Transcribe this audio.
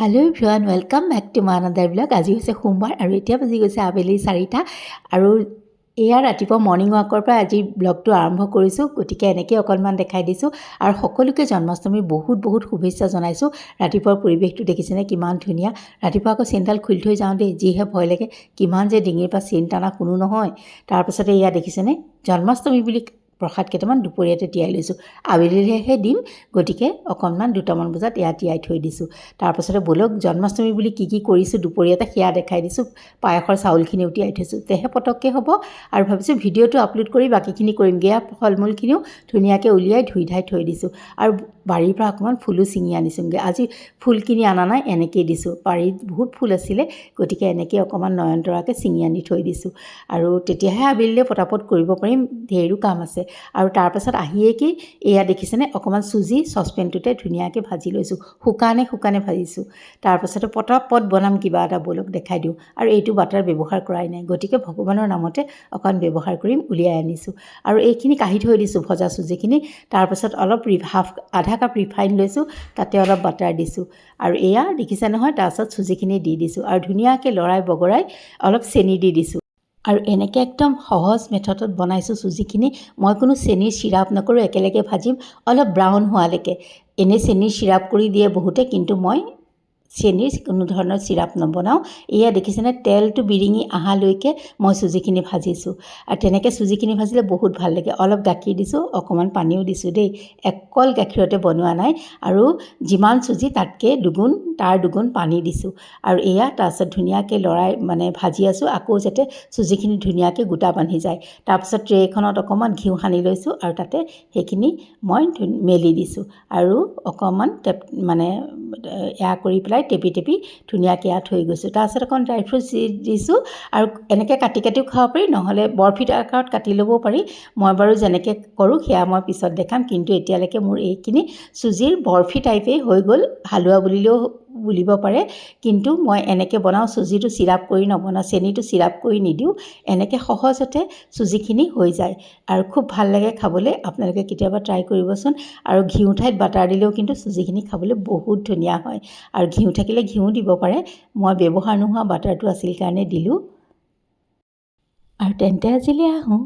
Hello' everyone welcome back to my another blog. আজি হৈছে সোমবাৰ আৰু এতিয়া বাজি গৈছে আবেলি 4টা আৰু এয়া ৰাতিপুৱা মৰ্ণিং ৱাকৰ পৰা আজি ব্লগটো আৰম্ভ কৰিছোঁ। গতিকে এনেকৈ অকণমান দেখাই দিছোঁ আৰু সকলোকে জন্মাষ্টমীৰ বহুত শুভেচ্ছা জনাইছোঁ। ৰাতিপুৱাৰ পৰিৱেশটো দেখিছেনে কিমান ধুনীয়া। ৰাতিপুৱা আকৌ চেইনডাল খুলি থৈ যাওঁ দেই, যিহে ভয় লাগে, কিমান যে ডিঙিৰ পৰা চেইন টানা কোনো নহয়। তাৰপাছতে এয়া দেখিছেনে জন্মাষ্টমী বুলি প্ৰসাদ কেইটামান দুপৰীয়াতে তিয়াই লৈছোঁ, আবেলিলৈহে দিম। গতিকে অকণমান 2টামান বজাত এয়া তিয়াই থৈ দিছোঁ। তাৰপাছতে ব'লক জন্মাষ্টমী বুলি কি কৰিছোঁ দুপৰীয়াতে সেয়া দেখাই দিছোঁ। পায়সৰ চাউলখিনিও তিয়াই থৈছোঁ, তেহে পটককৈ হ'ব আৰু ভাবিছোঁ ভিডিঅ'টো আপলোড কৰি বাকীখিনি কৰিমগৈ। এয়া ফল মূলখিনিও ধুনীয়াকৈ উলিয়াই ধুই ধাই থৈ দিছোঁ আৰু বাৰীৰ পৰা অকণমান ফুলো ছিঙি আনিছোঁগৈ। আজি ফুল কিনি অনা নাই, এনেকৈয়ে দিছোঁ। বাৰীত বহুত ফুল আছিলে, গতিকে এনেকৈ অকণমান নয়নতৰাকৈ ছিঙি আনি থৈ দিছোঁ আৰু তেতিয়াহে আবেলিলৈ পটাপট কৰিব পাৰিম, ঢেৰো কাম আছে। আৰু তাৰপাছত আহিয়ে কি এয়া দেখিছেনে অকণমান চুজি চচপেনটোতে ধুনীয়াকৈ ভাজি লৈছোঁ, শুকানে ভাজিছোঁ। তাৰপাছতে পটাপট বনাম কিবা এটা, ব'লক দেখাই দিওঁ। আৰু এইটো বাটাৰ ব্যৱহাৰ কৰাই নাই, গতিকে ভগৱানৰ নামতে অকণ ব্যৱহাৰ কৰিম, উলিয়াই আনিছোঁ। আৰু এইখিনি কাঢ়ি থৈ দিছোঁ ভজা চুজিখিনি। তাৰপাছত অলপ আধা কাপ ৰিফাইন লৈছোঁ, তাতে অলপ বাটাৰ দিছোঁ আৰু এয়া দেখিছে নহয়। তাৰপাছত চুজিখিনি দি দিছোঁ আৰু ধুনীয়াকৈ লৰাই বগৰাই অলপ চেনি দি দিছোঁ। আৰু এনেকৈ একদম সহজ মেথডত বনাইছোঁ চুজিখিনি। মই কোনো চেনিৰ চিৰাপ নকৰোঁ, একেলগে ভাজিম অলপ ব্ৰাউন হোৱালৈকে। এনেই চেনিৰ চিৰাপ কৰি দিয়ে বহুতে, কিন্তু মই চেনিৰ কোনো ধৰণৰ চিৰাপ নবনাওঁ। এয়া দেখিছেনে তেলটো বিৰিঙি অহালৈকে মই চুজিখিনি ভাজিছোঁ আৰু তেনেকৈ চুজিখিনি ভাজিলে বহুত ভাল লাগে। অলপ গাখীৰ দিছোঁ, অকণমান পানীও দিছোঁ দেই, অকল গাখীৰতে বনোৱা নাই। আৰু যিমান চুজি তাতকৈ তাৰ দুগুণ পানী দিছোঁ আৰু এয়া তাৰপিছত ধুনীয়াকৈ লৰাই ভাজি আছোঁ, আকৌ যাতে চুজিখিনি ধুনীয়াকৈ গোটা বান্ধি যায়। তাৰপিছত ট্ৰে এখনত অকণমান ঘিউ সানি লৈছোঁ আৰু তাতে সেইখিনি মই মেলি দিছোঁ আৰু অকণমান এয়া কৰি পেলাই টেপি ধুনীয়াকৈ এয়া থৈ গৈছোঁ। তাৰপিছত অকণ ড্ৰাই ফ্ৰুটছ দিছোঁ আৰু এনেকৈ কাটিও খাব পাৰি, নহ'লে বৰফিত আকাৰত কাটি ল'বও পাৰি। মই বাৰু যেনেকৈ কৰোঁ সেয়া মই পিছত দেখাম, কিন্তু এতিয়ালৈকে মোৰ এইখিনি চুজিৰ বৰফি টাইপেই হৈ গ'ল। হালোৱা বুলিব পাৰে, কিন্তু মই এনেকৈ বনাওঁ, চুজিটো চিৰাপ কৰি নবনাওঁ, চেনিটো চিৰাপ কৰি নিদিওঁ। এনেকৈ সহজতে চুজিখিনি হৈ যায় আৰু খুব ভাল লাগে খাবলৈ। আপোনালোকে কেতিয়াবা ট্ৰাই কৰিবচোন। আৰু ঘিউ ঠাইত বাটাৰ দিলেও কিন্তু চুজিখিনি খাবলৈ বহুত ধুনীয়া হয়। আৰু ঘিউ থাকিলে ঘিউ দিব পাৰে, মই ব্যৱহাৰ নোহোৱা বাটাৰটো আছিল কাৰণে দিলোঁ। আৰু তেন্তে আজিলৈ আহোঁ।